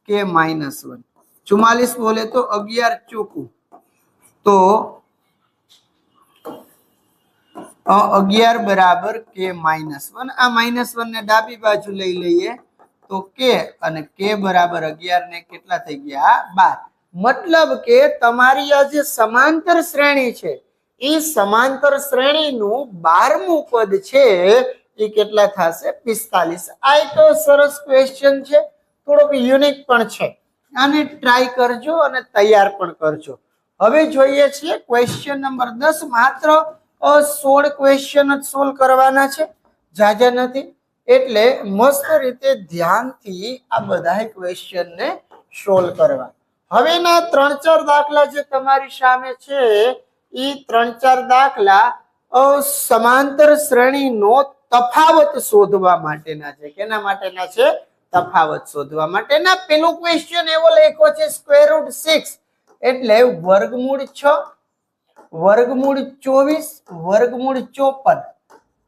k માઇનસ 1. 44 બોલે તો 11 ચોકું, તો 11 બરાબર k માઇનસ 1. આ માઇનસ 1 ને ડાબી બાજુ લઈ લઈએ તો k, અને k બરાબર 11 ને કેટલા થઈ ગયા 12. મતલબ કે તમારી આ જે સમાંતર શ્રેણી છે એ સમાંતર શ્રેણીનું 12મું પદ છે એ કેટલા થશે 45. આ એક સરસ ક્વેશ્ચન છે, થોડોક યુનિક પણ છે. આને ટ્રાય કરજો અને તૈયાર પણ કરજો. હવે જોઈએ છીએ ક્વેશ્ચન નંબર 10. માત્ર 16 ક્વેશ્ચન જ સોલ્વ કરવાના છે, જાજા નથી, એટલે મસ્ત રીતે ધ્યાનથી આ બધા ક્વેશ્ચન ને સોલ્વ કરવા. હવેના 3-4 દાખલા જે તમારી સામે છે એ 3-4 દાખલા સમાંતર શ્રેણીનો તફાવત શોધવા માટેના છે. કેના માટેના છે? તફાવત શોધવા માટેના. પેલો ક્વેશ્ચન એવો લખ્યો છે સ્ક્વેર રૂટ 6 એટલે વર્ગમૂળ 6, વર્ગમૂળ 24, વર્ગમૂળ 54.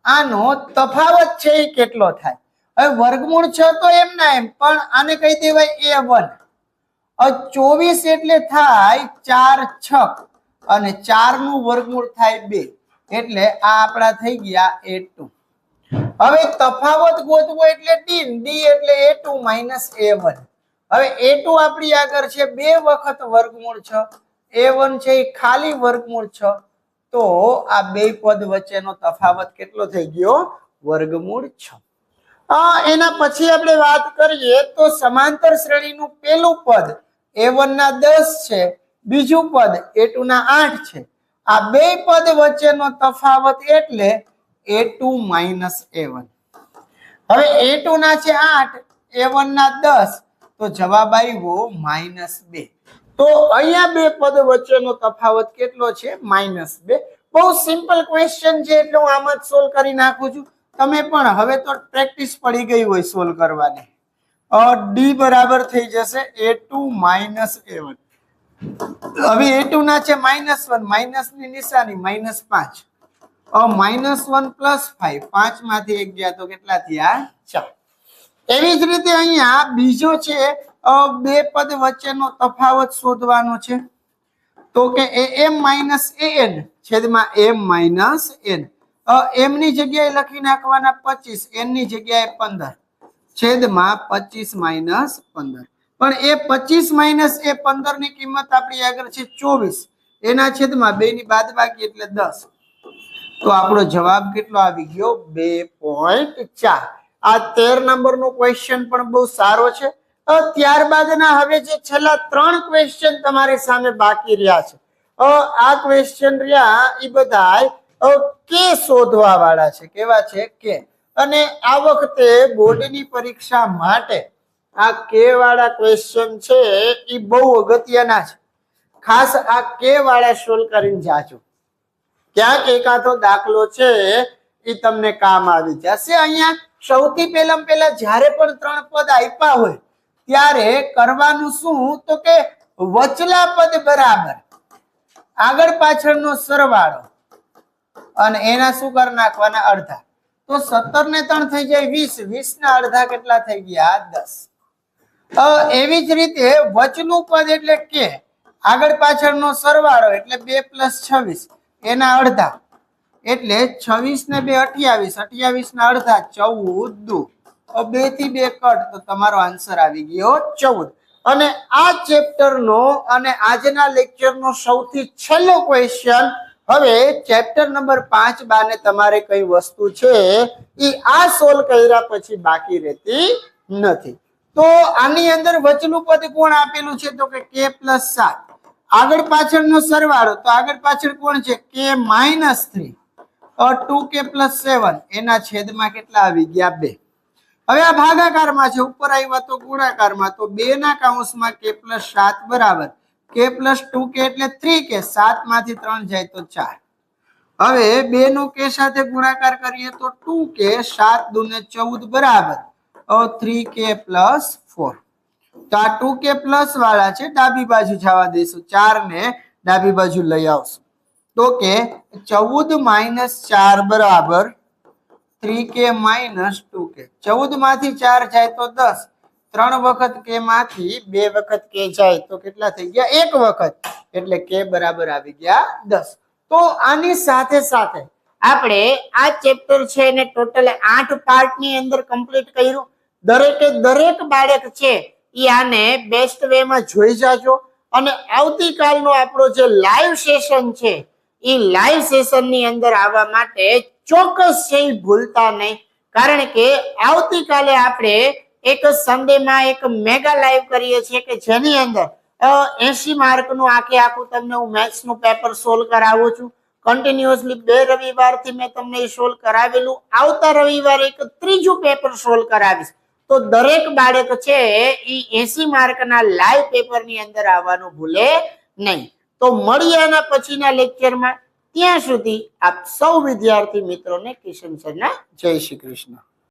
આનો તફાવત છે એ કેટલો થાય? હવે વર્ગમૂળ 6 તો એમ ના એમ, પણ આને કહી દેવાય a1. 24 એટલે થાય 4 6, અને 4 નું વર્ગમૂળ થાય 2, એટલે આ આપણા થઈ ગયા a2. હવે તફાવત ગોતવો એટલે ડી, ડી એટલે a2 માઇનસ a1. હવે a2 આપણી આગળ છે 2 વખત વર્ગમૂળ 6, a1 છે એ ખાલી વર્ગમૂળ 6, તો આ બે પદ વચ્ચેનો તફાવત કેટલો થઈ ગયો? વર્ગમૂળ 6. એના પછી આપણે વાત કરીએ તો સમાંતર શ્રેણીનું પેલું પદ a1 ના 10 છે, બીજું પદ a2 ના 8 છે. આ બે પદ વચ્ચેનો તફાવત એટલે a2 માઇનસ a1. હવે a2 ના છે 8, a1 ના 10, તો જવાબ આવ્યો -2. તો અહીંયા બે પદ વચ્ચેનો તફાવત કેટલો છે? -2. બહુ સિમ્પલ ક્વેશ્ચન છે એટલે હું આમ જ સોલ્વ કરી નાખું છું. તમે પણ હવે તો પ્રેક્ટિસ પડી ગઈ હોય સોલ્વ કરવાની. ડી બરાબર થઈ જશે a2 માઇનસ a1. હવે a2 ના છે -1, માઇનસ ની નિશાની -5. -1 પ્લસ 5, 5 માંથી 1 ગયા તો કેટલા થયા? 4. એવી જ રીતે અહીંયા બીજો છે બે પદ વચ્ચેનો તફાવત શોધવાનો છે, તો કે am માઇનસ an છેદમાં m માઇનસ n. m ની જગ્યાએ લખી નાખવાના 25, n ની જગ્યાએ 15 છેદમાં 25 માઇનસ 15. પણ એ 25 માઇનસ એ 15 ની કિંમત આપણી આગળ છે 24, એના છેદમાં 2 ની બાદબાકી એટલે 10. તો આપણો જવાબ કેટલો આવી ગયો? 2.4. આ 13 નંબરનો ક્વેશ્ચન પણ બહુ સારો છે. ત્યારબાદના હવે જે છેલ્લા 3 ક્વેશ્ચન તમારી સામે બાકી રહ્યા છે, આ ક્વેશ્ચન રહ્યા એ બધા કે શોધવા વાળા છે. કેવા છે? કે. અને આ વખતે બોર્ડની પરીક્ષા માટે આ કે વાળા ક્વેશ્ચન છે એ બહુ અગત્યના છે. ખાસ આ કે વાળા સોલ્વ કરીને જાજો. ક્યાંક એકાદો દાખલો છે એ તમને કામ આવી જશે. અહીંયા સૌથી પહેલા જ્યારે પણ 3 પદ આપ્યા હોય ત્યારે કરવાનું શું? તો કે વચલા પદ બરાબર આગળ પાછળનો સરવાળો અને એના શું કરી નાખવાના? અડધા. તો 17 ને 3 થઈ જાય 20, 20 ના અડધા કેટલા થઈ ગયા? 10. એવી જ રીતે વચલું પદ એટલે કે આગળ પાછળનો સરવાળો એટલે 2 + 26, એના અડધા એટલે 26 ને 2 28, 28 ના અડધા 14 2 થી 2 કટ તો તમારો આન્સર આવી ગયો 14. અને આ ચેપ્ટર નો અને આજના લેક્ચર નો સૌથી છેલ્લો ક્વેશ્ચન. હવે ચેપ્ટર નંબર 5 બાને તમારે કઈ વસ્તુ છે એ આ સોલ્વ કર્યા પછી બાકી રહેતી નથી. તો આની અંદર વચલું પદ કોણ આપેલું છે તો કે k + 7. આગળ પાછળનો સરવાળો તો આગળ પાછળ કોણ છે k - 3 2k + 7 એના છેદમાં કેટલા આવી ગયા 2. હવે આ ભાગાકારમાં છે, ઉપર આવ્યા તો ગુણાકારમાં તો 2 ના કૌંસમાં k + 7 બરાબર k + 2k એટલે 3k, 7 માંથી 3 જાય તો 4. હવે 2 નો k સાથે ગુણાકાર કરીએ તો 2k, 7 દુ ને 14 બરાબર 3k + 4. તો આ 2k પ્લસ વાળા છે, ડાબી બાજુ જવા દઈશું, 4 ને ડાબી બાજુ લઈ આવશું તો કે 14 - 4 બરાબર 3k - 2k. 14 માંથી 4 જાય તો 10, 3 વખત k માંથી 2 વખત k જાય તો કેટલા થઈ ગયા 1 વખત, એટલે k બરાબર આવી ગયા 10. તો આની સાથે સાથે આપણે આ ચેપ્ટર છે એને ટોટલ 8 પાર્ટ ની અંદર કમ્પ્લીટ કર્યું. દરેક બાળક છે ઈ આને બેસ્ટ વે માં જોઈ જાજો. અને આવતીકાલનો આપણો જે લાઈવ સેશન છે એ લાઈવ સેશન ની અંદર આવવા માટે ચોક્કસ છે ઈ ભૂલતા નહીં, કારણ કે આવતીકાલે આપણે એક સન્ડે માં એક મેગા લાઈવ કરીએ છીએ કે જેની અંદર 80 માર્ક નું આખું તમને હું મેથ્સ નું પેપર સોલ્વ કરાવું છું. કન્ટિન્યુઅસલી 2 રવિવારથી મેં તમને એ સોલ્વ કરાવેલું. આવતા રવિવારે એક ત્રીજું પેપર સોલ્વ કરાવીશ. તો દરેક બાળક છે એ 80 માર્કના લાઈવ પેપર ની અંદર આવવાનું ભૂલે નહીં. તો મળીએ આના પછીના લેક્ચરમાં. ત્યાં સુધી આપ સૌ વિદ્યાર્થી મિત્રોને કિશન સરના જય શ્રી કૃષ્ણ.